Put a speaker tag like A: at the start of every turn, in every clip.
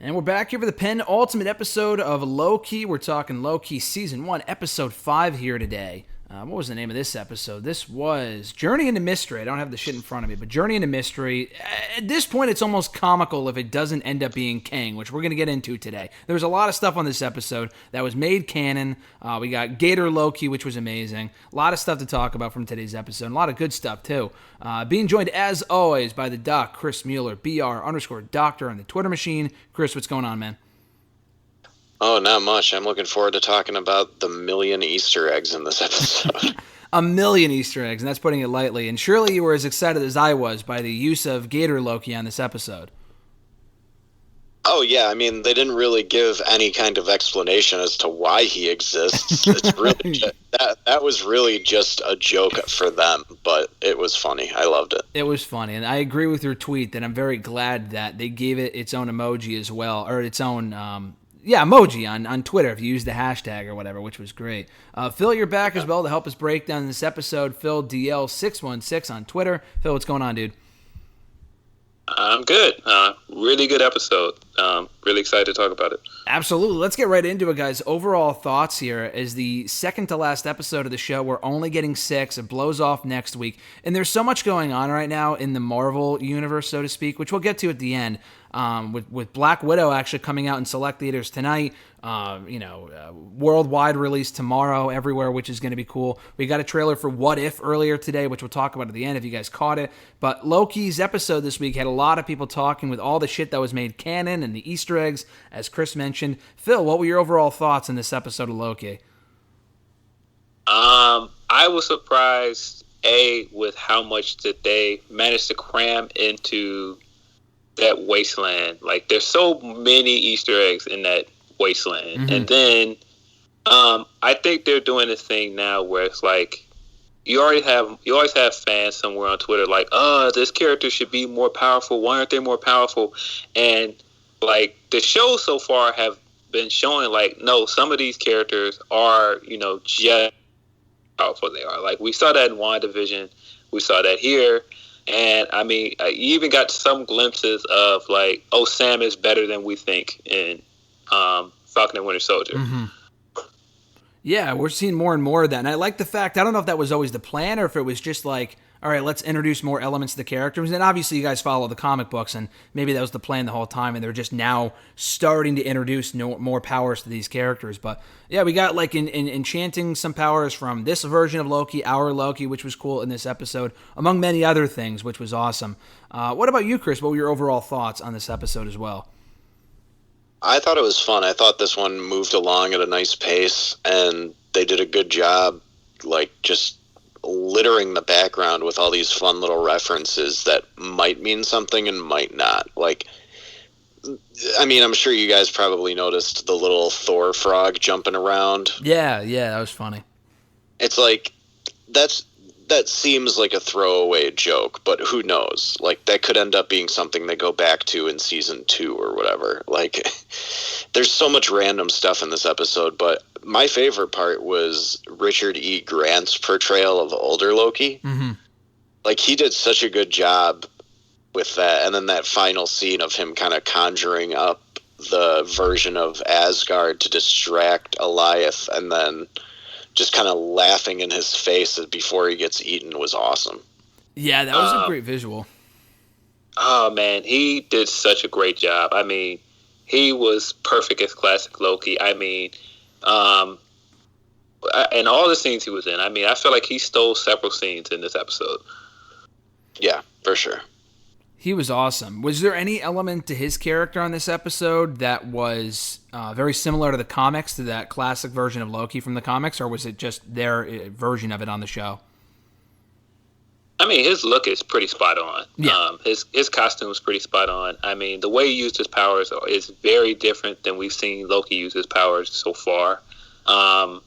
A: And we're back here for the penultimate episode of Loki. We're talking Loki Season 1, Episode 5 here today. What was the name of this episode? This was Journey into Mystery. I don't have the shit in front of me, but Journey into Mystery. At this point, it's almost comical if it doesn't end up being Kang, which we're going to get into today. There was a lot of stuff on this episode that was made canon. We got Gator Loki, which was amazing. A lot of stuff to talk about from today's episode. And a lot of good stuff, too. Being joined, as always, by the Doc, Chris Mueller, BR_Doctor on the Twitter machine. Chris, what's going on, man?
B: Oh, not much. I'm looking forward to talking about the million Easter eggs in this episode.
A: A million Easter eggs, and that's putting it lightly. And surely you were as excited as I was by the use of Gator Loki on this episode.
B: Oh, yeah. I mean, they didn't really give any kind of explanation as to why he exists. It's really that was really just a joke for them, but it was funny. I loved it.
A: It was funny, and I agree with your tweet that I'm very glad that they gave it its own emoji as well, or its own emoji on Twitter if you use the hashtag or whatever, which was great. Phil, you're back as well to help us break down this episode. Phil DL616 on Twitter. Phil, what's going on, dude?
C: I'm good. Really good episode. Really excited to talk about it.
A: Absolutely. Let's get right into it, guys. Overall thoughts here is the second to last episode of the show. We're only getting 6. It blows off next week. And there's so much going on right now in the Marvel universe, so to speak, which we'll get to at the end. With Black Widow actually coming out in select theaters tonight, worldwide release tomorrow everywhere, which is going to be cool. We got a trailer for What If earlier today, which we'll talk about at the end if you guys caught it. But Loki's episode this week had a lot of people talking with all the shit that was made canon and the Easter eggs, as Chris mentioned. Phil, what were your overall thoughts on this episode of Loki?
C: I was surprised, with how much that they managed to cram into that wasteland. Like, there's so many Easter eggs in that wasteland. Mm-hmm. And then I think they're doing this thing now where it's like you always have fans somewhere on Twitter like, this character should be more powerful. Why aren't they more powerful? And like the shows so far have been showing like, no, some of these characters are, just how powerful they are. Like we saw that in WandaVision. We saw that here. And, I mean, you even got some glimpses of, like, Sam is better than we think in Falcon and Winter Soldier.
A: Mm-hmm. Yeah, we're seeing more and more of that. And I like the fact, I don't know if that was always the plan or if it was just like, all right, let's introduce more elements to the characters. And obviously you guys follow the comic books, and maybe that was the plan the whole time, and they're just now starting to introduce more powers to these characters. But yeah, we got like enchanting some powers from this version of Loki, our Loki, which was cool in this episode, among many other things, which was awesome. What about you, Chris? What were your overall thoughts on this episode as well?
B: I thought it was fun. I thought this one moved along at a nice pace, and they did a good job, like, just littering the background with all these fun little references that might mean something and might not. Like, I mean, I'm sure you guys probably noticed the little Thor frog jumping around.
A: Yeah, that was funny.
B: It's like, that seems like a throwaway joke, but who knows? Like, that could end up being something they go back to in season 2 or whatever. Like, there's so much random stuff in this episode, but my favorite part was Richard E. Grant's portrayal of older Loki.
A: Mm-hmm.
B: Like, he did such a good job with that, and then that final scene of him kind of conjuring up the version of Asgard to distract Eliath, and then just kind of laughing in his face before he gets eaten was awesome.
A: Yeah, that was a great visual.
C: Oh, man, he did such a great job. I mean, he was perfect as classic Loki. I mean, and all the scenes he was in, I mean, I feel like he stole several scenes in this episode.
B: Yeah, for sure.
A: He was awesome. Was there any element to his character on this episode that was very similar to the comics, to that classic version of Loki from the comics, or was it just their version of it on the show?
C: I mean, his look is pretty spot on.
A: Yeah.
C: His costume is pretty spot on. I mean, the way he used his powers is very different than we've seen Loki use his powers so far. I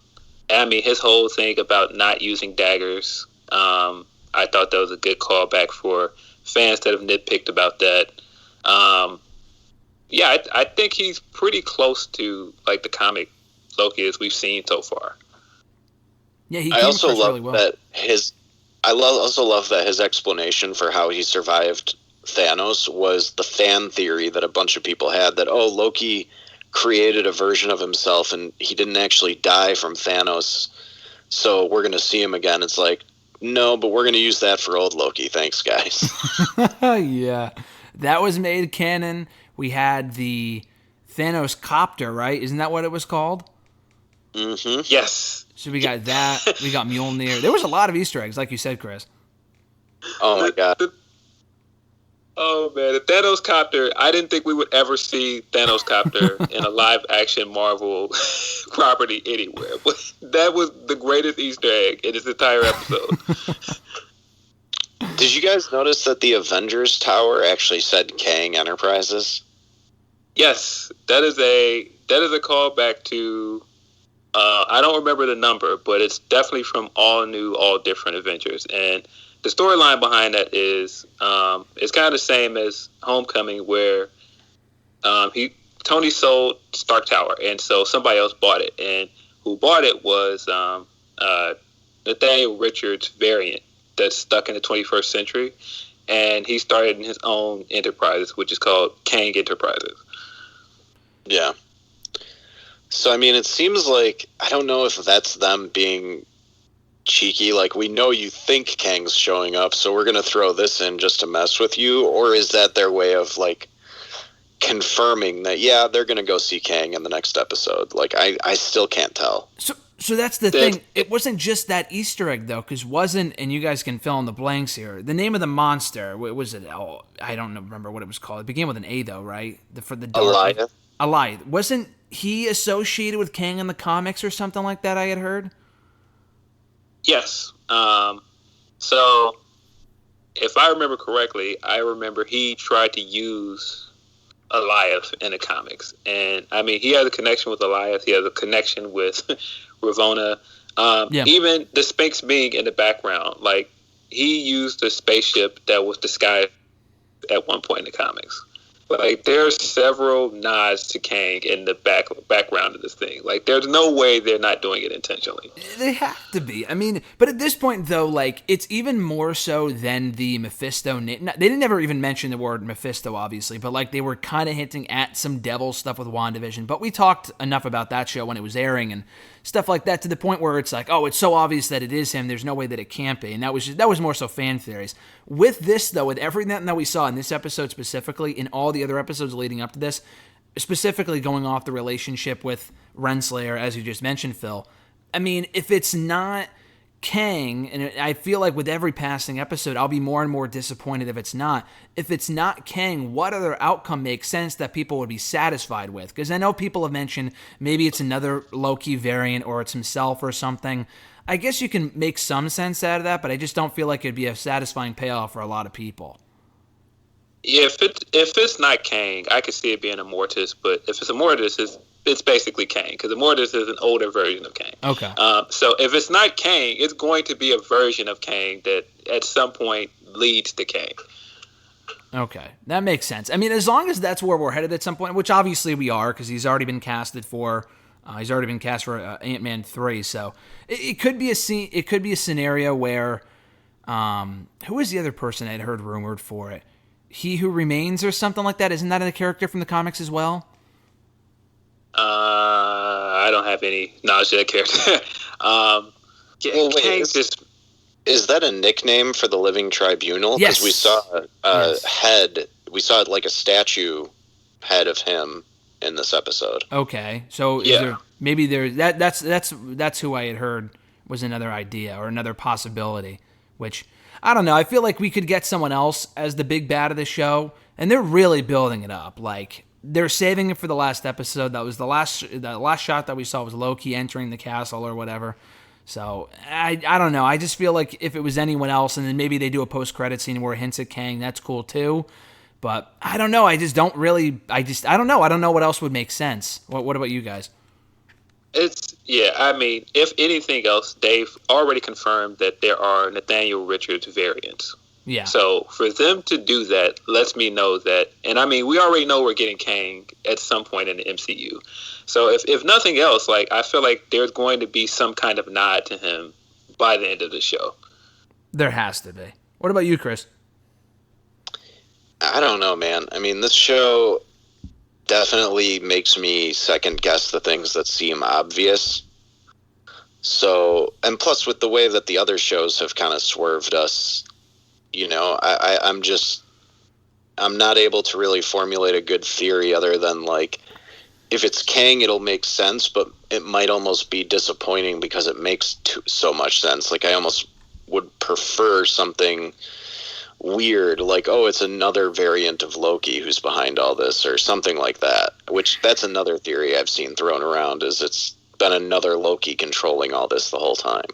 C: mean, his whole thing about not using daggers, I thought that was a good callback for fans that have nitpicked about that. I think he's pretty close to like the comic Loki as we've seen so far.
A: Yeah, he
B: I also love
A: really well.
B: that I also love that his explanation for how he survived Thanos was the fan theory that a bunch of people had that, oh, Loki created a version of himself and he didn't actually die from Thanos, so we're going to see him again. It's like, no, but we're going to use that for old Loki. Thanks, guys.
A: Yeah. That was made canon. We had the Thanos copter, right? Isn't that what it was called?
B: Mm-hmm.
C: Yes.
A: So we got that. We got Mjolnir. There was a lot of Easter eggs, like you said, Chris.
B: Oh, my God.
C: Oh, man. The Thanos copter, I didn't think we would ever see Thanos copter in a live-action Marvel property anywhere. But that was the greatest Easter egg in this entire episode.
B: Did you guys notice that the Avengers Tower actually said Kang Enterprises?
C: Yes, that is a callback to I don't remember the number, but it's definitely from All New, All Different Avengers. And the storyline behind that is it's kind of the same as Homecoming, where Tony sold Stark Tower, and so somebody else bought it, and who bought it was Nathaniel Richards' variant that's stuck in the 21st century, and he started his own enterprises, which is called Kang Enterprises.
B: Yeah. So, I mean, it seems like, I don't know if that's them being cheeky, like, we know you think Kang's showing up, so we're going to throw this in just to mess with you, or is that their way of, like, confirming that, yeah, they're going to go see Kang in the next episode? Like, I still can't tell.
A: So that's the thing. It wasn't just that Easter egg, though, because wasn't, and you guys can fill in the blanks here, the name of the monster, what was it? Oh, I don't remember what it was called. It began with an A, though, right? For the dark. Alliath. Wasn't he associated with Kang in the comics or something like that, I had heard?
C: Yes. So, if I remember correctly, I remember he tried to use Alliath in the comics. And, I mean, he has a connection with Alliath. He has a connection with Ravonna. Even the Sphinx being in the background. Like, he used a spaceship that was disguised at one point in the comics. Like, there's several nods to Kang in the background of this thing. Like, there's no way they're not doing it intentionally.
A: They have to be. I mean, but at this point, though, like, it's even more so than the Mephisto name. They didn't ever even mention the word Mephisto, obviously, but, like, they were kind of hinting at some devil stuff with WandaVision. But we talked enough about that show when it was airing and stuff like that to the point where it's like, oh, it's so obvious that it is him, there's no way that it can't be. And that was more so fan theories. With this, though, with everything that we saw in this episode specifically, in all the other episodes leading up to this, specifically going off the relationship with Renslayer, as you just mentioned, Phil, I mean, if it's not Kang, and I feel like with every passing episode, I'll be more and more disappointed if it's not. If it's not Kang, what other outcome makes sense that people would be satisfied with? Because I know people have mentioned maybe it's another Loki variant or it's himself or something. I guess you can make some sense out of that, but I just don't feel like it'd be a satisfying payoff for a lot of people.
C: Yeah, if it's not Kang, I could see it being Immortus, but if it's Immortus, it's basically Kang, because Immortus is an older version of Kang.
A: Okay.
C: So if it's not Kang, it's going to be a version of Kang that at some point leads to Kang.
A: Okay, that makes sense. I mean, as long as that's where we're headed at some point, which obviously we are, because he's already been casted for. He's already been cast for Ant-Man 3, so it could be a scenario where who is the other person I'd heard rumored for it? He Who Remains or something like that. Isn't that a character from the comics as well?
C: I don't have any knowledge of that character.
B: Is that a nickname for the Living Tribunal?
A: Yes.
B: Because we saw head. We saw like a statue head of him in this episode.
A: Okay, so that's who I had heard was another idea or another possibility, which I don't know. I feel like we could get someone else as the big bad of the show, and they're really building it up. Like, they're saving it for the last episode. That was the last shot that we saw was Loki entering the castle or whatever. So I don't know. I just feel like if it was anyone else, and then maybe they do a post-credit scene where it hints at Kang, that's cool too. But I don't know. I don't know. I don't know what else would make sense. What about you guys?
C: I mean, if anything else, they've already confirmed that there are Nathaniel Richards variants.
A: Yeah.
C: So for them to do that lets me know that, and I mean, we already know we're getting Kang at some point in the MCU. So if nothing else, like, I feel like there's going to be some kind of nod to him by the end of the show.
A: There has to be. What about you, Chris?
B: I don't know, man. I mean, this show definitely makes me second guess the things that seem obvious. So, and plus with the way that the other shows have kind of swerved us, I'm not able to really formulate a good theory other than like, if it's Kang, it'll make sense, but it might almost be disappointing because it makes so much sense. Like, I almost would prefer something weird, like, oh, it's another variant of Loki who's behind all this, or something like that, which that's another theory I've seen thrown around, is it's been another Loki controlling all this the whole time.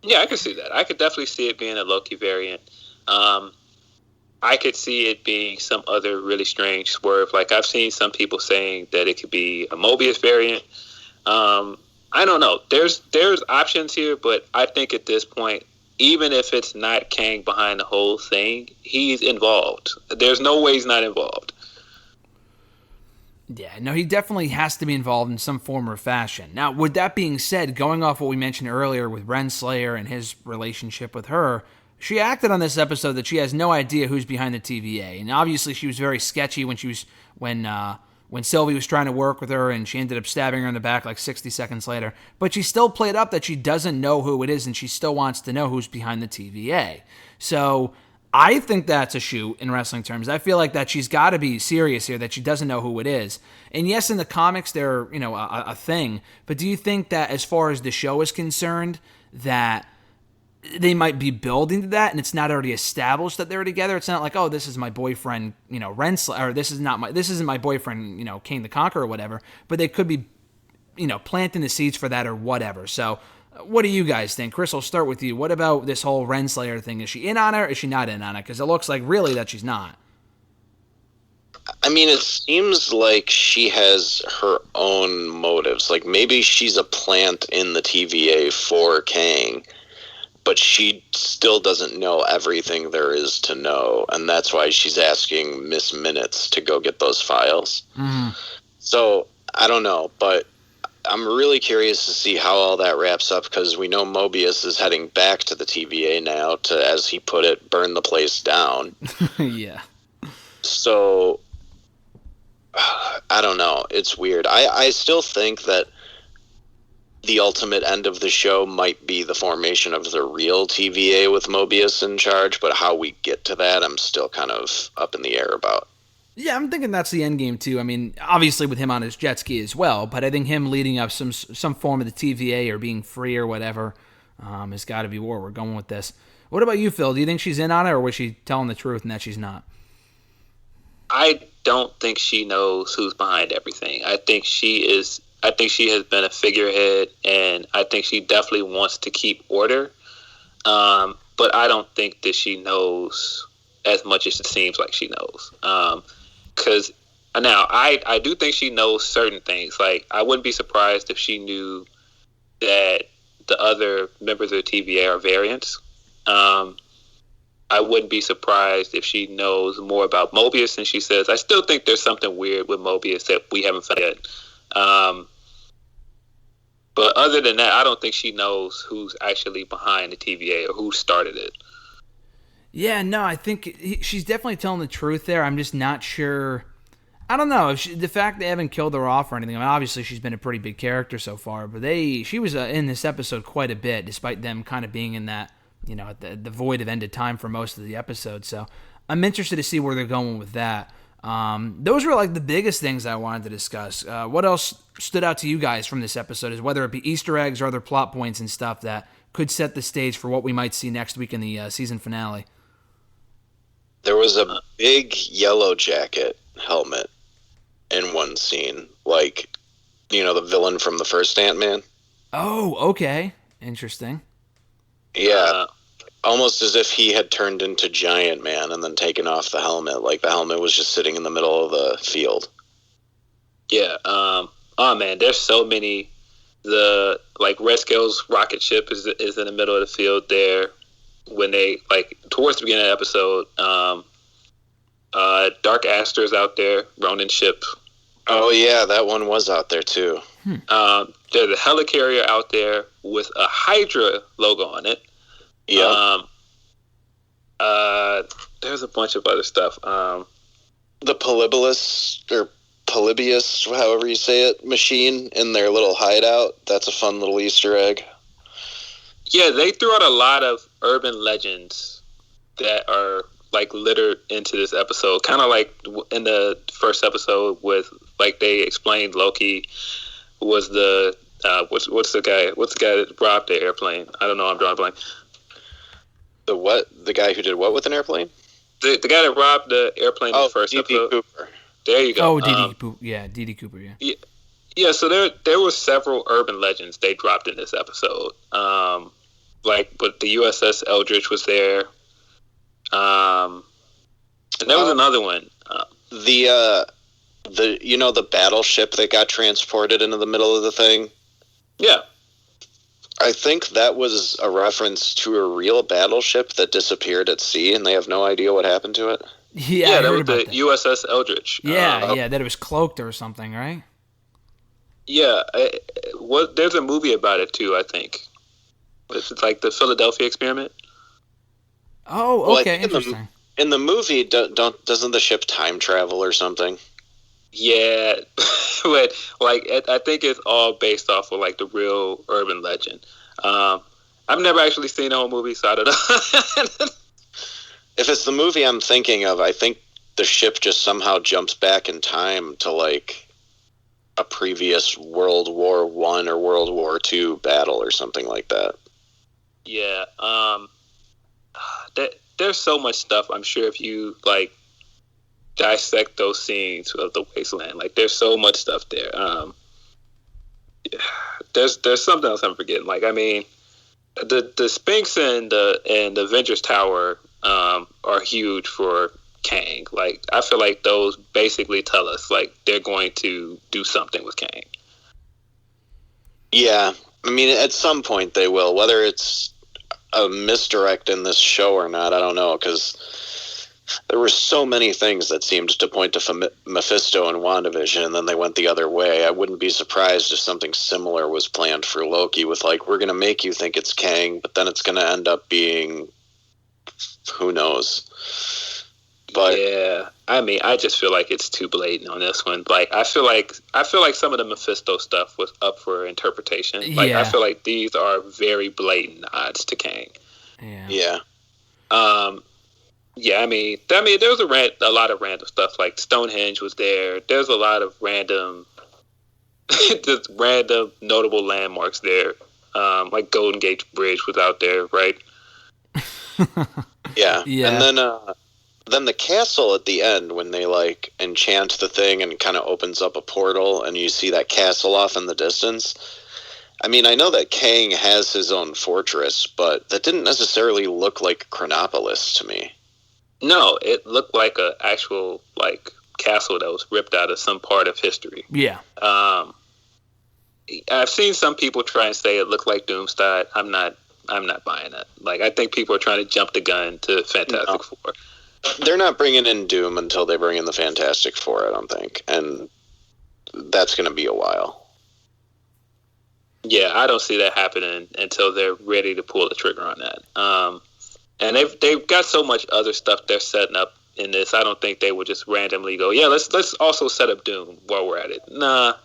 C: Yeah, I could see that. I could definitely see it being a Loki variant. I could see it being some other really strange swerve. Like, I've seen some people saying that it could be a Mobius variant. I don't know. There's options here, but I think at this point, even if it's not Kang behind the whole thing, he's involved. There's no way he's not involved.
A: Yeah, no, he definitely has to be involved in some form or fashion. Now, with that being said, going off what we mentioned earlier with Renslayer and his relationship with her, she acted on this episode that she has no idea who's behind the TVA, and obviously she was very sketchy when Sylvie was trying to work with her, and she ended up stabbing her in the back like 60 seconds later. But she still played up that she doesn't know who it is, and she still wants to know who's behind the TVA. So I think that's a shoot in wrestling terms. I feel like that she's got to be serious here, that she doesn't know who it is. And yes, in the comics they're a thing, but do you think that as far as the show is concerned, that they might be building to that, and it's not already established that they're together? It's not like, oh, this is my boyfriend, Renslayer, or this isn't my boyfriend, King the Conqueror or whatever. But they could be, planting the seeds for that or whatever. So, what do you guys think? Chris, I'll start with you. What about this whole Renslayer thing? Is she in on it, or is she not in on it? Because it looks like really that she's not.
B: I mean, it seems like she has her own motives. Like, maybe she's a plant in the TVA for Kang, but she still doesn't know everything there is to know, and that's why she's asking Miss Minutes to go get those files.
A: Mm-hmm.
B: So, I don't know, but I'm really curious to see how all that wraps up, because we know Mobius is heading back to the TVA now to, as he put it, burn the place down.
A: Yeah.
B: So, I don't know. It's weird. I still think that the ultimate end of the show might be the formation of the real TVA with Mobius in charge, but how we get to that, I'm still kind of up in the air about.
A: Yeah, I'm thinking that's the end game too. I mean, obviously with him on his jet ski as well, but I think him leading up some form of the TVA or being free or whatever has got to be where we're going with this. What about you, Phil? Do you think she's in on it, or was she telling the truth and that she's not?
C: I don't think she knows who's behind everything. I think she has been a figurehead, and I think she definitely wants to keep order. But I don't think that she knows as much as it seems like she knows. Because now I do think she knows certain things. Like, I wouldn't be surprised if she knew that the other members of the TVA are variants. I wouldn't be surprised if she knows more about Mobius than she says. I still think there's something weird with Mobius that we haven't found yet. But other than that, I don't think she knows who's actually behind the TVA or who started it.
A: Yeah, no, I think she's definitely telling the truth there. I'm just not sure. I don't know if the fact they haven't killed her off or anything. I mean, obviously she's been a pretty big character so far, but she was in this episode quite a bit, despite them kind of being in that, the void of ended time for most of the episode. So I'm interested to see where they're going with that. Those were like the biggest things I wanted to discuss. What else stood out to you guys from this episode, is whether it be Easter eggs or other plot points and stuff that could set the stage for what we might see next week in the season finale?
B: There was a big Yellow Jacket helmet in one scene, like, the villain from the first Ant-Man.
A: Oh, okay. Interesting.
B: Yeah. Almost as if he had turned into Giant Man and then taken off the helmet. Like, the helmet was just sitting in the middle of the field.
C: Yeah. Oh, man, there's so many. The, Red Scale's rocket ship is in the middle of the field there. When they, towards the beginning of the episode, Dark Aster's out there, Ronin's ship.
B: Oh, yeah, that one was out there, too.
C: There's a helicarrier out there with a Hydra logo on it.
B: Yeah.
C: There's a bunch of other stuff.
B: The Polybius, however you say it, machine in their little hideout. That's a fun little Easter egg.
C: Yeah, they threw out a lot of urban legends that are like littered into this episode. Kind of like in the first episode with like they explained Loki was the what's the guy that robbed the airplane? I don't know. I'm drawing a blank.
B: The what? The guy who did what with an airplane?
C: The guy that robbed the airplane in the first episode.
B: Cooper.
C: There you go.
A: Oh, D.D. Cooper, yeah.
C: Yeah, so there were several urban legends they dropped in this episode. But the USS Eldridge was there. And there was another one.
B: The battleship that got transported into the middle of the thing?
C: Yeah.
B: I think that was a reference to a real battleship that disappeared at sea, and they have no idea what happened to it.
A: Yeah,
C: that was the USS Eldridge.
A: That it was cloaked or something, right?
C: Yeah, there's a movie about it too, I think. It's like the Philadelphia Experiment.
A: Oh, okay, interesting.
B: In the movie, doesn't the ship time travel or something?
C: Yeah, but I think it's all based off of like the real urban legend. I've never actually seen the whole movie, so I don't know.
B: If it's the movie I'm thinking of, I think the ship just somehow jumps back in time to like a previous World War I or World War II battle or something like that.
C: Yeah. There's so much stuff. I'm sure if you like dissect those scenes of the wasteland, like there's so much stuff there. There's something else I'm forgetting. Like I mean, the Sphinx and the Avengers Tower are huge for Kang. Like I feel like those basically tell us like they're going to do something with Kang.
B: Yeah, I mean at some point they will. Whether it's a misdirect in this show or not, I don't know, because there were so many things that seemed to point to Mephisto and WandaVision, and then they went the other way. I wouldn't be surprised if something similar was planned for Loki with, like, we're going to make you think it's Kang, but then it's going to end up being who knows. But
C: yeah, I mean, I just feel like it's too blatant on this one. Like, I feel like some of the Mephisto stuff was up for interpretation. Like, I feel like these are very blatant nods to Kang.
B: Yeah.
C: Yeah, I mean, there was a lot of random stuff. Like Stonehenge was there. There's a lot of random, just random notable landmarks there. Like Golden Gate Bridge was out there, right?
B: Yeah. And then the castle at the end, when they like enchant the thing and kind of opens up a portal and you see that castle off in the distance. I mean, I know that Kang has his own fortress, but that didn't necessarily look like Chronopolis to me.
C: No, it looked like an actual like castle that was ripped out of some part of history.
A: Yeah.
C: I've seen some people try and say it looked like Doomsday. I'm not buying that. Like, I think people are trying to jump the gun to Fantastic Four.
B: They're not bringing in Doom until they bring in the Fantastic Four, I don't think. And that's going to be a while.
C: Yeah, I don't see that happening until they're ready to pull the trigger on that. And they've got so much other stuff they're setting up in this. I don't think they would just randomly go, yeah, let's also set up Doom while we're at it. Nah.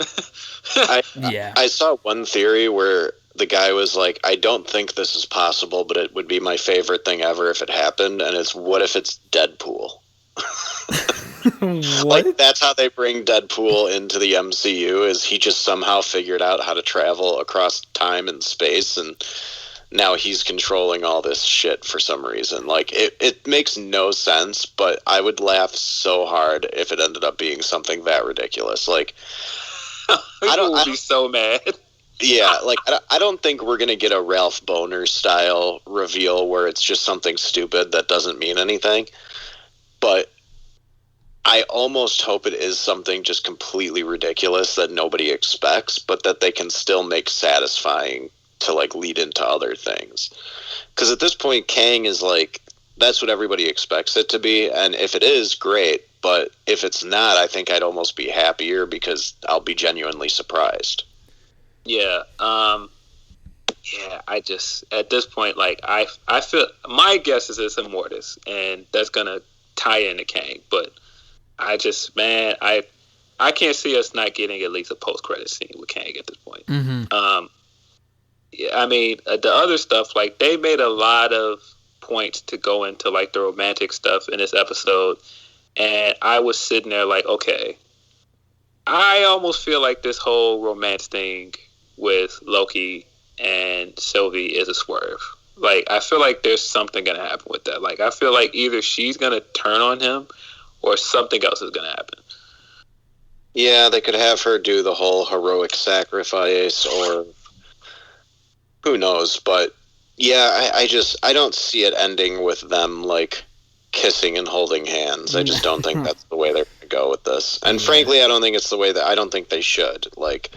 B: I saw one theory where the guy was like, I don't think this is possible, but it would be my favorite thing ever if it happened. And it's, what if it's Deadpool?
A: What?
B: Like, that's how they bring Deadpool into the MCU, is he just somehow figured out how to travel across time and space, and now he's controlling all this shit for some reason. Like, it makes no sense, but I would laugh so hard if it ended up being something that ridiculous. Like,
C: I would be so mad.
B: Yeah, like, I don't think we're going to get a Ralph Bohner-style reveal where it's just something stupid that doesn't mean anything. But I almost hope it is something just completely ridiculous that nobody expects, but that they can still make satisfying to, like, lead into other things. Because at this point, Kang is, like, that's what everybody expects it to be, and if it is, great. But if it's not, I think I'd almost be happier because I'll be genuinely surprised.
C: Yeah. Yeah, I just at this point, like I feel my guess is it's Immortus, and that's gonna tie into Kang. But I just, man, I can't see us not getting at least a post credit scene with Kang at this point. Yeah, I mean, the other stuff, like they made a lot of points to go into like the romantic stuff in this episode, and I was sitting there like, okay, I almost feel like this whole romance thing with Loki and Sylvie is a swerve. Like, I feel like there's something gonna happen with that. Like, I feel like either she's gonna turn on him or something else is gonna happen.
B: Yeah, they could have her do the whole heroic sacrifice, or who knows. But yeah, I don't see it ending with them like kissing and holding hands. I just don't think that's the way they're gonna go with this. And frankly, I don't think it's the way that I don't think they should. Like,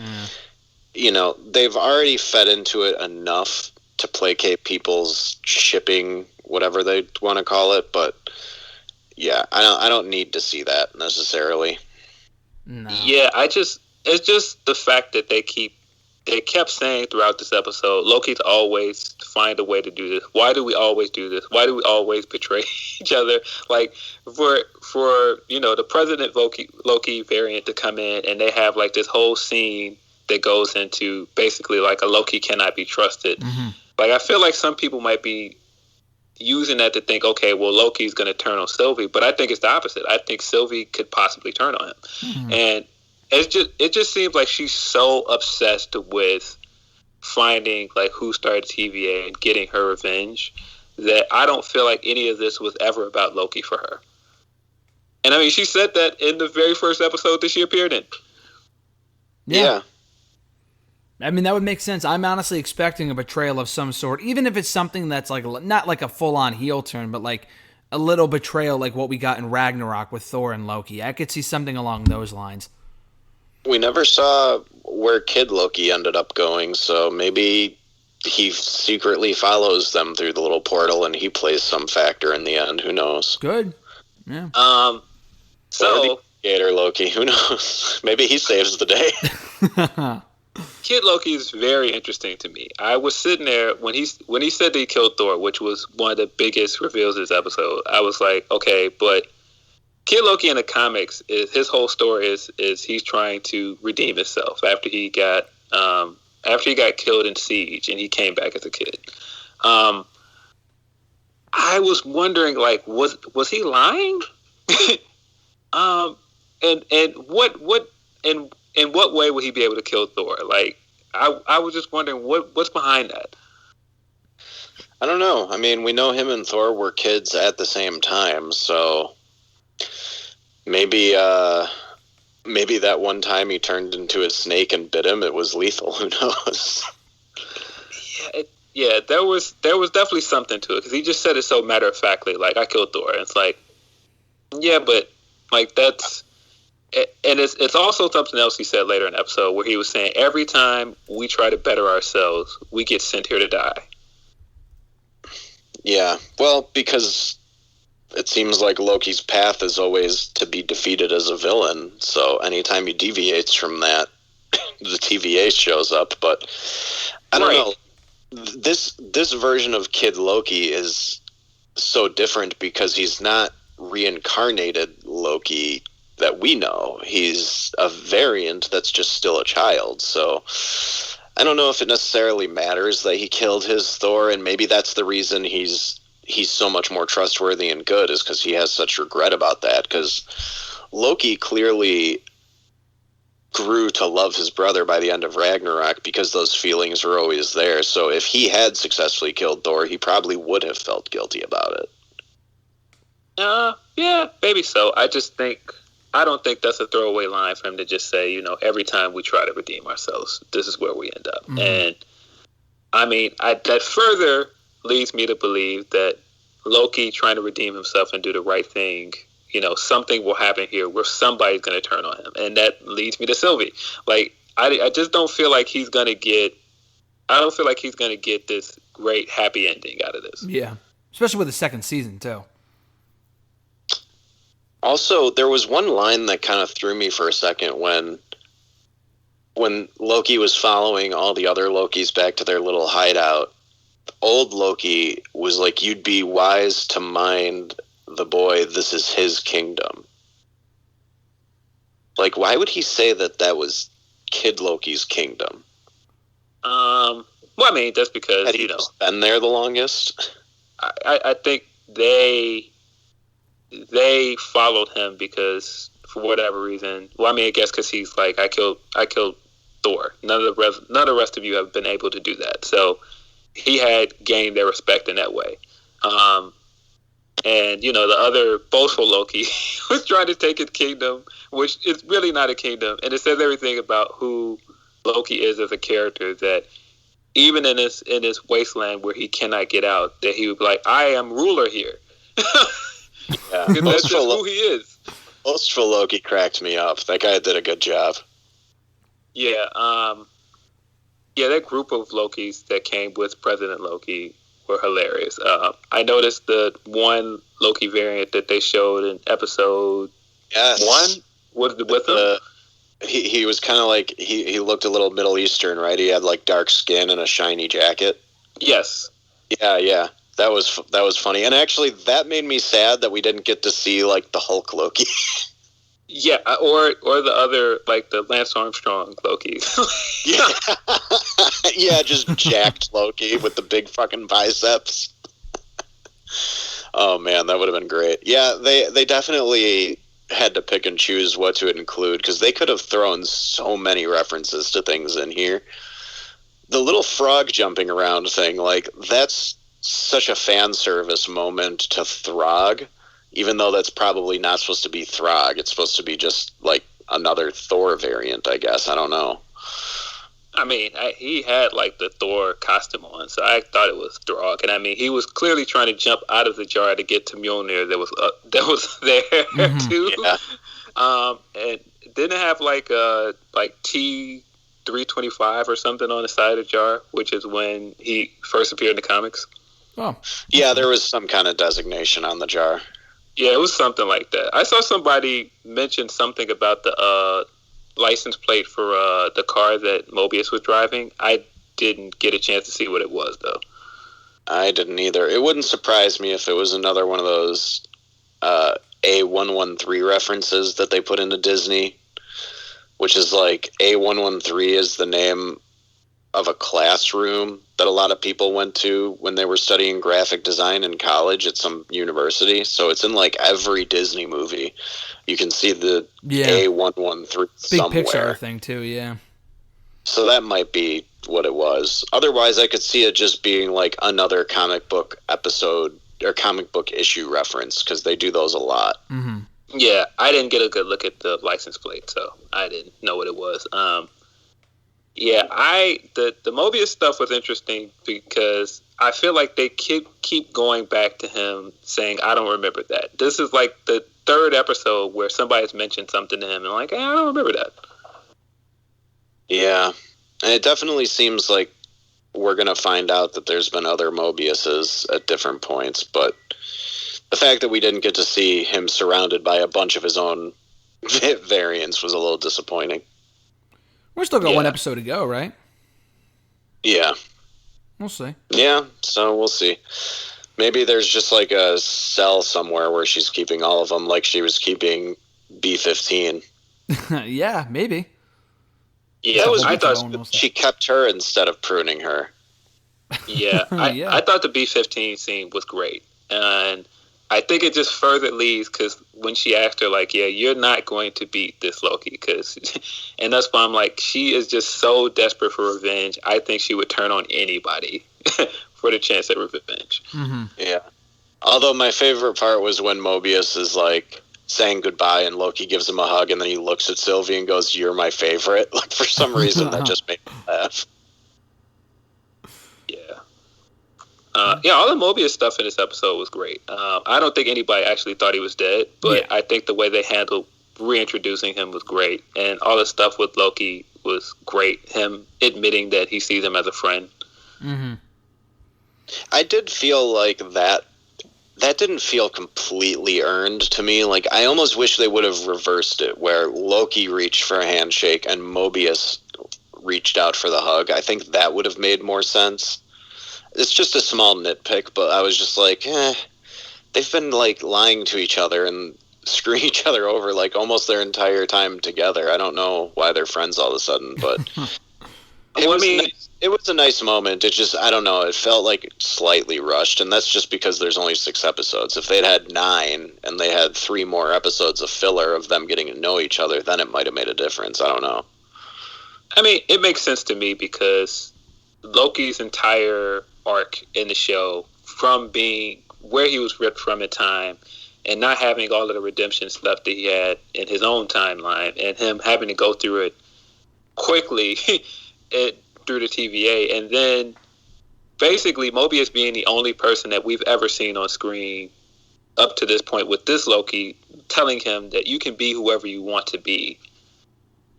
B: you know, they've already fed into it enough to placate people's shipping, whatever they want to call it. But yeah, I don't need to see that necessarily.
A: No.
C: Yeah, it's just the fact that they kept saying throughout this episode, Loki's always find a way to do this. Why do we always do this? Why do we always betray each other? Like for you know, the President Loki variant to come in, and they have like this whole scene that goes into basically like a Loki cannot be trusted. Like, I feel like some people might be using that to think, okay, well, Loki's going to turn on Sylvie, but I think it's the opposite. I think Sylvie could possibly turn on him, and it just seems like she's so obsessed with finding like who started T.V.A. and getting her revenge that I don't feel like any of this was ever about Loki for her. And I mean, she said that in the very first episode that she appeared in.
B: Yeah.
A: I mean, that would make sense. I'm honestly expecting a betrayal of some sort, even if it's something that's like not like a full-on heel turn, but like a little betrayal like what we got in Ragnarok with Thor and Loki. I could see something along those lines.
B: We never saw where Kid Loki ended up going, so maybe he secretly follows them through the little portal and he plays some factor in the end. Who knows?
A: Good. Yeah.
C: So
B: Gator Loki, who knows? Maybe he saves the day.
C: Kid Loki is very interesting to me. I was sitting there when he said that he killed Thor, which was one of the biggest reveals of this episode. I was like, okay, but Kid Loki in the comics, his whole story is he's trying to redeem himself after he got killed in Siege and he came back as a kid. I was wondering, like, was he lying? And what in what way would he be able to kill Thor? Like, I was just wondering what's behind that.
B: I don't know. I mean, we know him and Thor were kids at the same time, so maybe that one time he turned into a snake and bit him, it was lethal. Who knows?
C: Yeah, there was definitely something to it, because he just said it so matter of factly, like, I killed Thor. And it's like, yeah, but like that's. And it's also something else he said later in the episode where he was saying every time we try to better ourselves, we get sent here to die.
B: Yeah, well, because it seems like Loki's path is always to be defeated as a villain. So anytime he deviates from that, the TVA shows up. But I don't know. This version of Kid Loki is so different because he's not reincarnated Loki that we know. He's a variant that's just still a child. So I don't know if it necessarily matters that he killed his Thor, and maybe that's the reason he's so much more trustworthy and good, is because he has such regret about that. Because Loki clearly grew to love his brother by the end of Ragnarok because those feelings were always there. So if he had successfully killed Thor, he probably would have felt guilty about it.
C: Yeah, maybe so. I don't think that's a throwaway line for him to just say, you know, every time we try to redeem ourselves, this is where we end up. Mm-hmm. And I mean, that further leads me to believe that Loki trying to redeem himself and do the right thing, you know, something will happen here where somebody's going to turn on him. And that leads me to Sylvie. Like, I just don't feel like he's going to get this great happy ending out of this.
A: Yeah. Especially with the second season, too.
B: Also, there was one line that kind of threw me for a second when when Loki was following all the other Lokis back to their little hideout, old Loki was like, you'd be wise to mind the boy, this is his kingdom. Like, why would he say that was Kid Loki's kingdom?
C: Well, I mean, that's because,
B: Had he just been there the longest?
C: I think they followed him because, for whatever reason, well, I mean, I guess because he's like, I killed Thor. None of the rest of you have been able to do that. So he had gained their respect in that way. And, you know, the other boastful Loki was trying to take his kingdom, which is really not a kingdom. And it says everything about who Loki is as a character, that even in this wasteland where he cannot get out, that he would be like, I am ruler here.
B: Yeah,
C: that's just who he is.
B: Boastful Loki cracked me up. That guy did a good job.
C: Yeah, that group of Lokis that came with President Loki were hilarious. I noticed the one Loki variant that they showed in episode 1 was with him.
B: He was kind of like, he looked a little Middle Eastern, right? He had like dark skin and a shiny jacket.
C: Yes.
B: Yeah. That was funny. And actually, that made me sad that we didn't get to see like the Hulk Loki.
C: Yeah, or the other, like the Lance Armstrong Loki.
B: Yeah, just jacked Loki with the big fucking biceps. Oh man, that would have been great. Yeah, they definitely had to pick and choose what to include, because they could have thrown so many references to things in here. The little frog jumping around thing, like, that's such a fan service moment to Throg, even though that's probably not supposed to be Throg. It's supposed to be just like another Thor variant, I guess. I don't know.
C: I mean, he had like the Thor costume on, so I thought it was Throg. And I mean, he was clearly trying to jump out of the jar to get to Mjolnir that was there too.
B: Yeah.
C: And didn't it have like T325 or something on the side of the jar, which is when he first appeared in the comics.
A: Oh.
B: Yeah, there was some kind of designation on the jar.
C: Yeah, it was something like that. I saw somebody mention something about the license plate for the car that Mobius was driving. I didn't get a chance to see what it was, though.
B: I didn't either. It wouldn't surprise me if it was another one of those A113 references that they put into Disney, which is like A113 is the name of a classroom that a lot of people went to when they were studying graphic design in college at some university. So it's in like every Disney movie. You can see the A113 somewhere.
A: Big Pixar thing too, yeah.
B: So that might be what it was. Otherwise, I could see it just being like another comic book episode or comic book issue reference, because they do those a lot.
A: Mm-hmm.
C: Yeah, I didn't get a good look at the license plate, so I didn't know what it was. Yeah, the Mobius stuff was interesting because I feel like they keep going back to him saying, I don't remember that. This is like the third episode where somebody's mentioned something to him and I'm like, I don't remember that.
B: Yeah, and it definitely seems like we're going to find out that there's been other Mobiuses at different points, but the fact that we didn't get to see him surrounded by a bunch of his own variants was a little disappointing.
A: We're still got one episode to go, right?
B: Yeah.
A: We'll see.
B: Yeah, so we'll see. Maybe there's just like a cell somewhere where she's keeping all of them, like she was keeping B-15.
A: Yeah, maybe.
C: Yeah, I thought
B: she kept her instead of pruning her.
C: Yeah, I thought the B-15 scene was great. And I think it just further leads, because when she asked her, like, yeah, you're not going to beat this Loki, and that's why I'm like, she is just so desperate for revenge. I think she would turn on anybody for the chance at revenge.
A: Mm-hmm.
B: Yeah. Although my favorite part was when Mobius is like saying goodbye and Loki gives him a hug and then he looks at Sylvie and goes, "You're my favorite." Like, for some reason that just made me laugh.
C: Yeah, all the Mobius stuff in this episode was great. I don't think anybody actually thought he was dead, but I think the way they handled reintroducing him was great. And all the stuff with Loki was great. Him admitting that he sees him as a friend.
A: Mm-hmm.
B: I did feel like that didn't feel completely earned to me. Like, I almost wish they would have reversed it, where Loki reached for a handshake and Mobius reached out for the hug. I think that would have made more sense. It's just a small nitpick, but I was just like, they've been like lying to each other and screwing each other over like almost their entire time together. I don't know why they're friends all of a sudden, but it was a nice moment. It just, I don't know, it felt like slightly rushed, and that's just because there's only 6 episodes. If they'd had 9 and they had 3 more episodes of filler of them getting to know each other, then it might have made a difference. I don't know.
C: I mean, it makes sense to me because Loki's entire arc in the show, from being where he was ripped from in time and not having all of the redemption stuff that he had in his own timeline, and him having to go through it quickly through the TVA, and then basically Mobius being the only person that we've ever seen on screen up to this point with this Loki telling him that you can be whoever you want to be.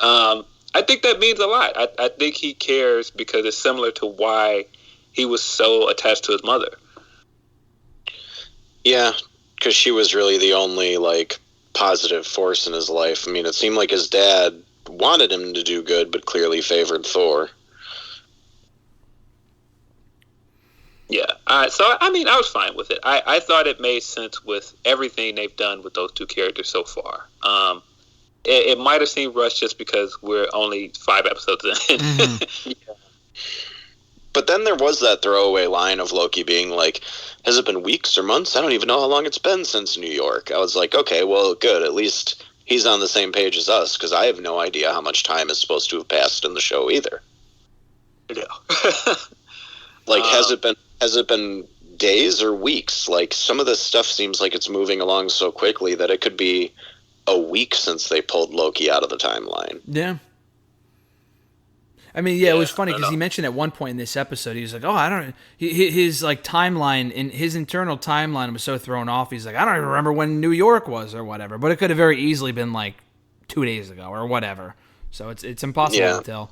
C: I think that means a lot. I think he cares because it's similar to why he was so attached to his mother.
B: Yeah, because she was really the only like positive force in his life. I mean, it seemed like his dad wanted him to do good, but clearly favored Thor.
C: Yeah, so I mean, I was fine with it. I thought it made sense with everything they've done with those 2 characters so far. It might have seemed rushed just because we're only 5 episodes in.
B: Yeah. But then there was that throwaway line of Loki being like, has it been weeks or months? I don't even know how long it's been since New York. I was like, okay, well, good. At least he's on the same page as us, because I have no idea how much time is supposed to have passed in the show either.
C: Yeah.
B: Like, has it been days or weeks? Like, some of this stuff seems like it's moving along so quickly that it could be a week since they pulled Loki out of the timeline.
A: Yeah. I mean, yeah, it was funny because he mentioned at one point in this episode, he was like, "Oh, I don't." His like timeline, in his internal timeline, was so thrown off. He's like, "I don't even remember when New York was or whatever." But it could have very easily been like 2 days ago or whatever. So it's impossible to tell.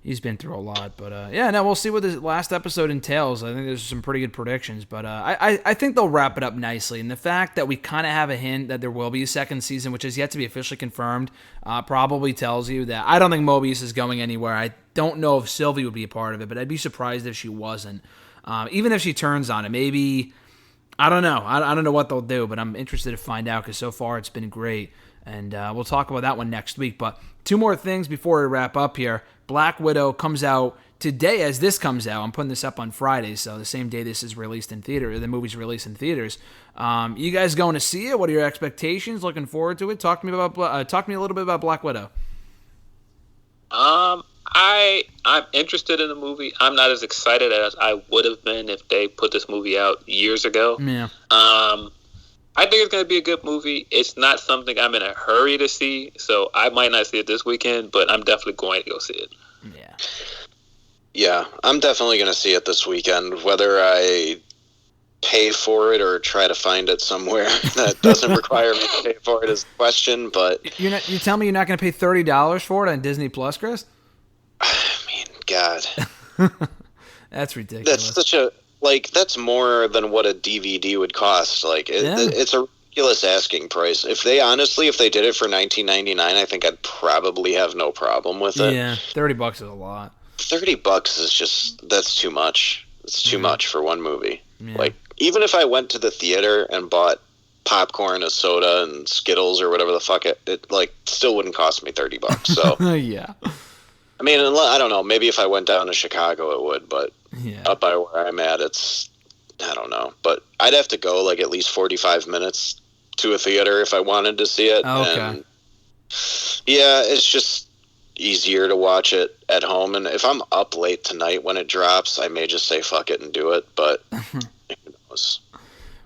A: He's been through a lot, but we'll see what this last episode entails. I think there's some pretty good predictions, but I think they'll wrap it up nicely. And the fact that we kind of have a hint that there will be a second season, which is yet to be officially confirmed, probably tells you that I don't think Mobius is going anywhere. I don't know if Sylvie would be a part of it, but I'd be surprised if she wasn't. Even if she turns on it, maybe, I don't know. I don't know what they'll do, but I'm interested to find out because so far it's been great. And we'll talk about that one next week. But 2 more things before we wrap up here. Black Widow comes out today as this comes out. I'm putting this up on Friday, so the same day this is released in theater, the movie's released in theaters. You guys going to see it? What are your expectations? Looking forward to it? Talk to me a little bit about Black Widow.
C: I'm interested in the movie. I'm not as excited as I would have been if they put this movie out years ago.
A: Yeah.
C: I think it's going to be a good movie. It's not something I'm in a hurry to see, so I might not see it this weekend, but I'm definitely going to go see it.
A: Yeah.
B: Yeah, I'm definitely going to see it this weekend, whether I pay for it or try to find it somewhere that doesn't require me to pay for it is the question, but...
A: You tell me you're not going to pay $30 for it on Disney Plus, Chris?
B: I mean, God.
A: That's ridiculous.
B: That's such a... Like, that's more than what a DVD would cost. Like, it's a ridiculous asking price. If they did it for $19.99, I think I'd probably have no problem with it.
A: Yeah, $30 is a lot.
B: $30 is just, that's too much. It's too much for one movie.
A: Yeah.
B: Like, even if I went to the theater and bought popcorn, a soda, and Skittles or whatever the fuck it like, still wouldn't cost me $30. So,
A: yeah.
B: I mean, I don't know. Maybe if I went down to Chicago, it would, but up by where I'm at, it's, I don't know. But I'd have to go like at least 45 minutes to a theater if I wanted to see it.
A: Okay.
B: And yeah, it's just easier to watch it at home. And if I'm up late tonight when it drops, I may just say fuck it and do it. But who knows?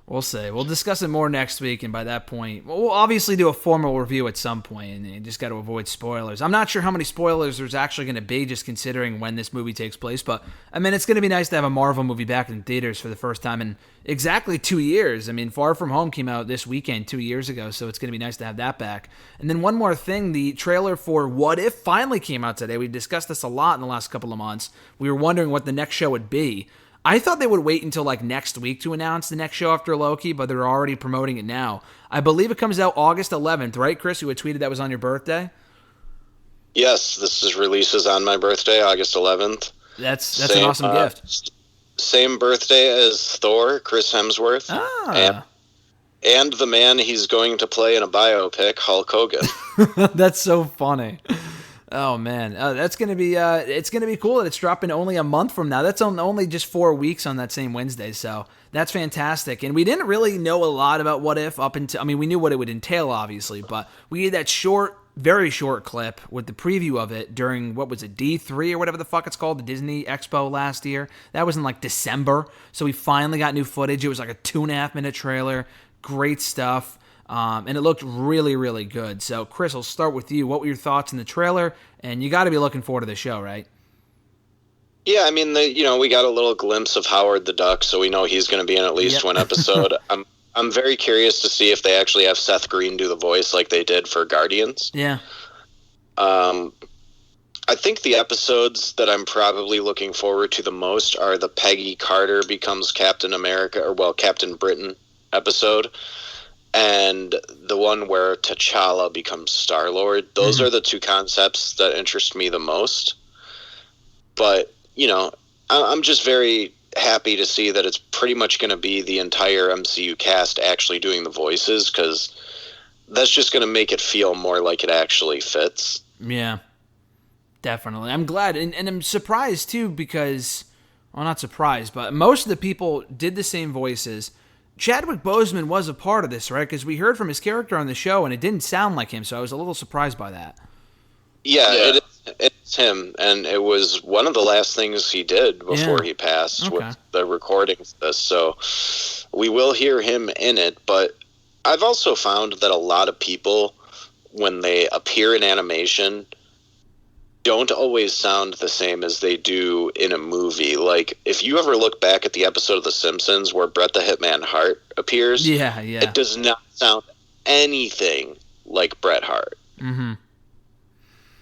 A: We'll see. We'll discuss it more next week, and by that point, we'll obviously do a formal review at some point, and you just got to avoid spoilers. I'm not sure how many spoilers there's actually going to be, just considering when this movie takes place, but, I mean, it's going to be nice to have a Marvel movie back in theaters for the first time in exactly 2 years. I mean, Far From Home came out this weekend 2 years ago, so it's going to be nice to have that back. And then one more thing, the trailer for What If finally came out today. We discussed this a lot in the last couple of months. We were wondering what the next show would be. I thought they would wait until like next week to announce the next show after Loki, but they're already promoting it now. I believe it comes out August 11th, right, Chris? You had tweeted that was on your birthday?
B: Yes, releases on my birthday, August 11th.
A: That's an awesome gift.
B: Same birthday as Thor, Chris Hemsworth.
A: Ah.
B: And the man he's going to play in a biopic, Hulk Hogan.
A: That's so funny. Oh man, that's gonna be it's gonna be cool that it's dropping only a month from now. That's only just 4 weeks on that same Wednesday, so that's fantastic. And we didn't really know a lot about What If up until, I mean, we knew what it would entail, obviously, but we did that short, very short clip with the preview of it during, what was it, D3 or whatever the fuck it's called, the Disney Expo last year. That was in like December, so we finally got new footage. It was like a 2.5-minute trailer. Great stuff. And it looked really, really good. So, Chris, I'll start with you. What were your thoughts in the trailer? And you got to be looking forward to the show, right?
B: Yeah, I mean, we got a little glimpse of Howard the Duck, so we know he's going to be in at least one episode. I'm very curious to see if they actually have Seth Green do the voice like they did for Guardians.
A: Yeah.
B: I think the episodes that I'm probably looking forward to the most are the Peggy Carter becomes Captain America, Captain Britain episode, and the one where T'Challa becomes Star-Lord. Those are the two concepts that interest me the most. But, I'm just very happy to see that it's pretty much going to be the entire MCU cast actually doing the voices, because that's just going to make it feel more like it actually fits.
A: Yeah, definitely. I'm glad, and I'm surprised, too, because, well, not surprised, but most of the people did the same voices. Chadwick Boseman was a part of this, right? Because we heard from his character on the show, and it didn't sound like him, so I was a little surprised by that.
B: Yeah. It's him, and it was one of the last things he did before he passed with the recordings of this, so we will hear him in it. But I've also found that a lot of people, when they appear in animation, don't always sound the same as they do in a movie. Like, if you ever look back at the episode of The Simpsons where Bret the Hitman Hart appears, it does not sound anything like Bret Hart.
A: Mm-hmm.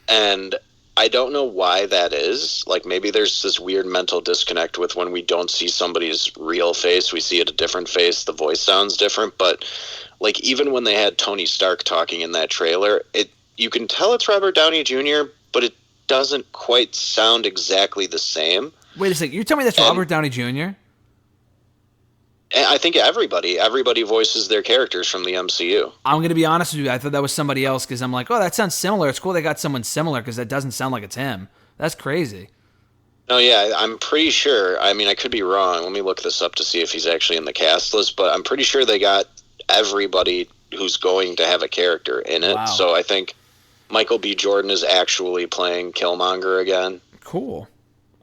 B: And I don't know why that is. Like, maybe there's this weird mental disconnect with when we don't see somebody's real face, we see it a different face, the voice sounds different. But, like, even when they had Tony Stark talking in that trailer, you can tell it's Robert Downey Jr., but it doesn't quite sound exactly the same.
A: Wait a second, you're telling me that's Robert Downey Jr.?
B: I think everybody voices their characters from the MCU.
A: I'm going to be honest with you. I thought that was somebody else because I'm like, oh, that sounds similar. It's cool they got someone similar because that doesn't sound like it's him. That's crazy.
B: No, yeah, I'm pretty sure. I mean, I could be wrong. Let me look this up to see if he's actually in the cast list, but I'm pretty sure they got everybody who's going to have a character in it. Wow. So I think Michael B. Jordan is actually playing Killmonger again.
A: Cool.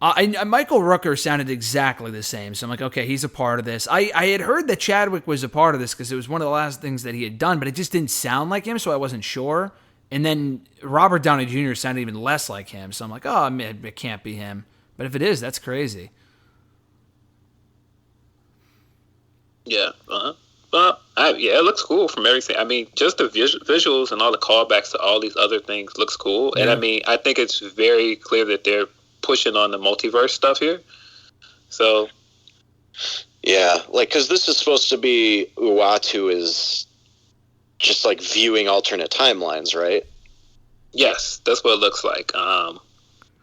A: Michael Rooker sounded exactly the same, so I'm like, okay, he's a part of this. I had heard that Chadwick was a part of this because it was one of the last things that he had done, but it just didn't sound like him, so I wasn't sure. And then Robert Downey Jr. sounded even less like him, so I'm like, oh, it can't be him. But if it is, that's crazy.
C: Yeah, Well, it looks cool from everything. I mean, just the visuals and all the callbacks to all these other things looks cool. And I mean, I think it's very clear that they're pushing on the multiverse stuff here. So,
B: yeah, like, because this is supposed to be Uatu is just like viewing alternate timelines, right?
C: Yes, that's what it looks like.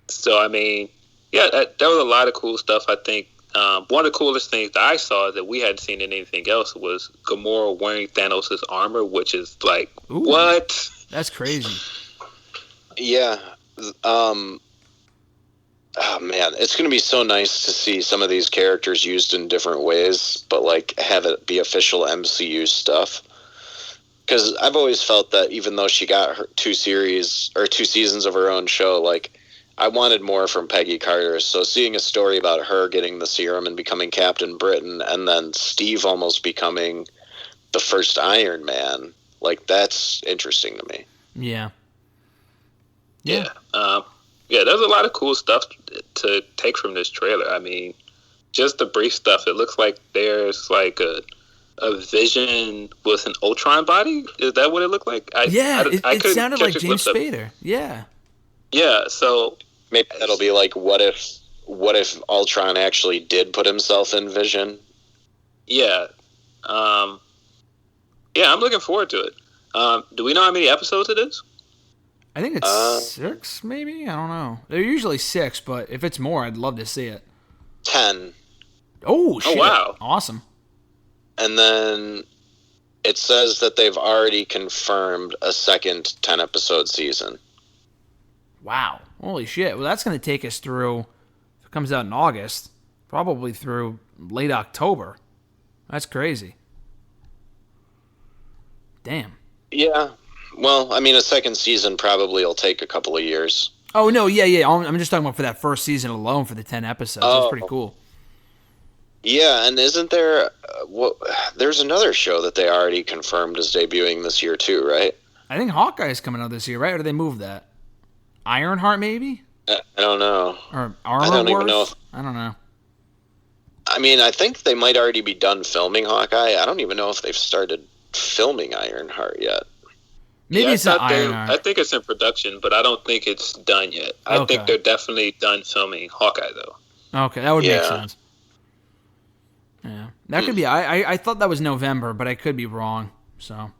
C: So I mean, yeah, there was a lot of cool stuff. I think one of the coolest things that I saw that we hadn't seen in anything else was Gamora wearing Thanos' armor, which is like, ooh, what?
A: That's crazy.
B: Yeah. Oh man, it's going to be so nice to see some of these characters used in different ways, but like have it be official MCU stuff. Because I've always felt that even though she got her 2 seasons of her own show, like I wanted more from Peggy Carter. So seeing a story about her getting the serum and becoming Captain Britain, and then Steve almost becoming the first Iron Man, like that's interesting to me.
A: Yeah.
C: Yeah. Yeah, there's a lot of cool stuff to take from this trailer. I mean, just the brief stuff. It looks like there's like a Vision with an Ultron body. Is that what it looked like?
A: It sounded like James Spader. Yeah.
C: Yeah. So
B: maybe that'll be like, what if Ultron actually did put himself in Vision?
C: Yeah. Yeah, I'm looking forward to it. Do we know how many episodes it is?
A: I think it's 6, maybe? I don't know. They're usually 6, but if it's more, I'd love to see it.
B: 10.
A: Oh, shit.
C: Oh, wow.
A: Awesome.
B: And then it says that they've already confirmed a second 10-episode season.
A: Wow. Holy shit. Well, that's going to take us through, if it comes out in August, probably through late October. That's crazy. Damn.
B: Yeah. Well, I mean, a second season probably will take a couple of years.
A: Oh, no, yeah. I'm just talking about for that first season alone for the 10 episodes. That's pretty cool.
B: Yeah, and isn't there... there's another show that they already confirmed is debuting this year, too, right?
A: I think Hawkeye is coming out this year, right? Or did they move that? Ironheart, maybe?
B: I don't know.
A: Or Armor
B: I don't
A: Wars?
B: even know
A: I don't know.
B: I mean, I think they might already be done filming Hawkeye. I don't even know if they've started filming Ironheart yet.
A: Maybe it's not
C: I
A: Ironheart.
C: think it's in production, but I don't think it's done yet. I think they're definitely done filming Hawkeye, though.
A: Okay, that would make sense. Yeah, that could be. I thought that was November, but I could be wrong. So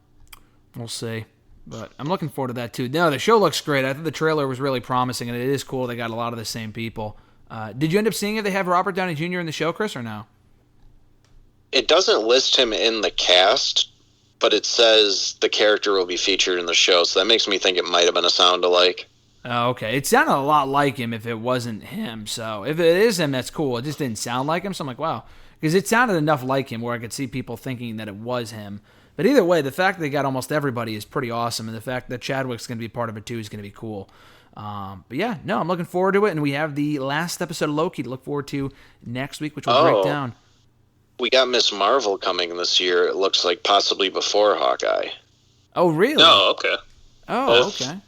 A: we'll see. But I'm looking forward to that too. No, the show looks great. I thought the trailer was really promising, and it is cool. They got a lot of the same people. Did you end up seeing if they have Robert Downey Jr. in the show, Chris, or no?
B: It doesn't list him in the cast, but it says the character will be featured in the show, so that makes me think it might have been a sound-alike.
A: Oh, okay. It sounded a lot like him if it wasn't him. So if it is him, that's cool. It just didn't sound like him, so I'm like, wow. Because it sounded enough like him where I could see people thinking that it was him. But either way, the fact that they got almost everybody is pretty awesome, and the fact that Chadwick's going to be part of it too is going to be cool. But yeah, no, I'm looking forward to it, and we have the last episode of Loki to look forward to next week, which we'll break down.
B: We got Miss Marvel coming this year, it looks like possibly before Hawkeye.
A: Oh, really?
C: Oh, okay.
A: Oh, okay.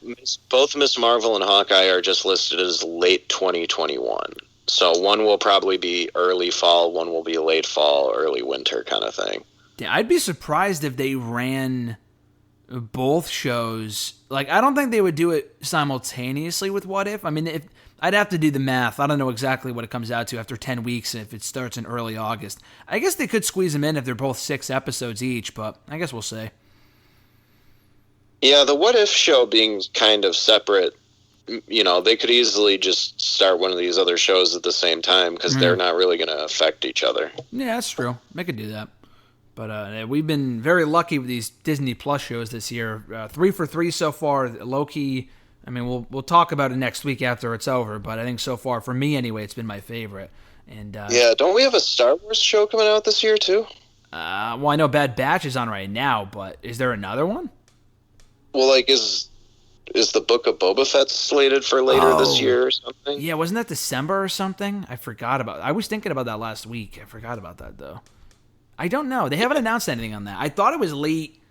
B: Both Miss Marvel and Hawkeye are just listed as late 2021. So one will probably be early fall, one will be late fall, early winter kind of thing.
A: Yeah, I'd be surprised if they ran both shows. Like, I don't think they would do it simultaneously with What If. I mean, I'd have to do the math. I don't know exactly what it comes out to after 10 weeks if it starts in early August. I guess they could squeeze them in if they're both 6 episodes each, but I guess we'll see.
B: Yeah, the What If show being kind of separate, you know, they could easily just start one of these other shows at the same time because they're not really going to affect each other.
A: Yeah, that's true. They could do that. But we've been very lucky with these Disney Plus shows this year. 3 for 3 so far. Loki, I mean, we'll talk about it next week after it's over, but I think so far, for me anyway, it's been my favorite. And
B: yeah, don't we have a Star Wars show coming out this year too?
A: Well, I know Bad Batch is on right now, but is there another one?
B: Well, like, is the Book of Boba Fett slated for later this year or something?
A: Yeah, wasn't that December or something? I forgot about it. I was thinking about that last week. I forgot about that, though. I don't know. They haven't announced anything on that. I thought it was late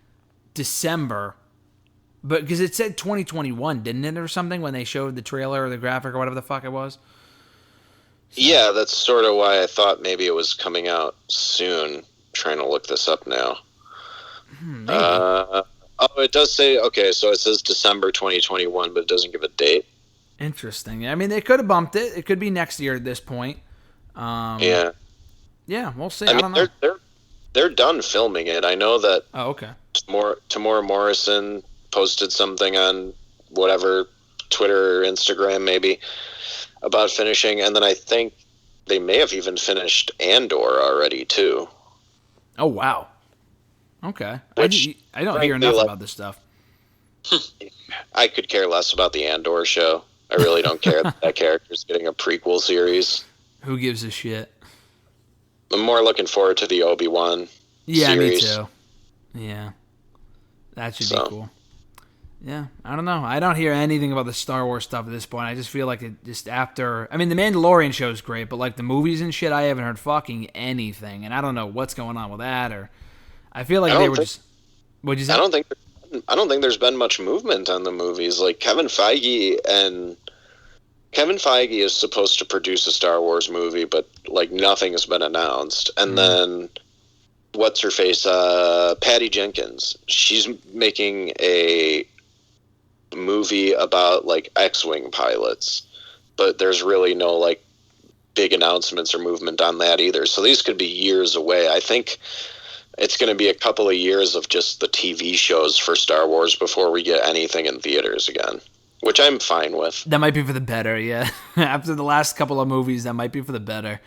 A: December, but because it said 2021, didn't it, or something, when they showed the trailer or the graphic or whatever the fuck it was? So. Yeah,
B: that's sort of why I thought maybe it was coming out soon. I'm trying to look this up now.
A: Maybe.
B: It does say, okay, so it says December 2021, but it doesn't give a date.
A: Interesting. I mean, they could have bumped it. It could be next year at this point.
B: Yeah.
A: Yeah, we'll see.
B: I
A: don't know.
B: They're done filming it. I know that.
A: Oh, okay.
B: Tamora Morrison posted something on whatever, Twitter or Instagram maybe, about finishing, and then I think they may have even finished Andor already too.
A: Oh, wow. Okay.
B: Which,
A: I don't hear enough about this stuff.
B: I could care less about the Andor show. I really don't care that character's getting a prequel series.
A: Who gives a shit?
B: I'm more looking forward to the Obi-Wan series.
A: Me too. Yeah. That should be cool. Yeah, I don't know. I don't hear anything about the Star Wars stuff at this point. I just feel like it just after... I mean, the Mandalorian show's great, but like the movies and shit, I haven't heard fucking anything. And I don't know what's going on with that, or... I feel like they were just... What'd you say?
B: I don't think there's been much movement on the movies. Like Kevin Feige is supposed to produce a Star Wars movie, but like nothing has been announced. And then what's her face? Patty Jenkins. She's making a movie about like X-wing pilots, but there's really no like big announcements or movement on that either. So these could be years away. I think it's going to be a couple of years of just the TV shows for Star Wars before we get anything in theaters again. which I'm fine with.
A: That might be for the better, yeah. After the last couple of movies, that might be for the better.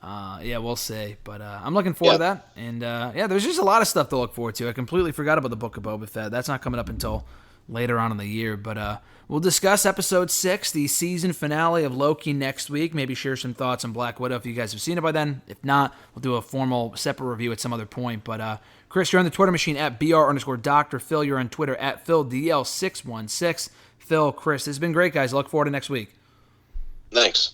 A: Yeah, we'll see. But I'm looking forward to that. And there's just a lot of stuff to look forward to. I completely forgot about the Book of Boba Fett. That's not coming up until later on in the year. But we'll discuss episode 6, the season finale of Loki, next week. Maybe share some thoughts on Black Widow if you guys have seen it by then. If not, we'll do a formal separate review at some other point. But Chris, you're on the Twitter machine at BR_Dr. Phil. You're on Twitter at PhilDL616. Phil, Chris, this has been great, guys. I look forward to next week.
B: Thanks.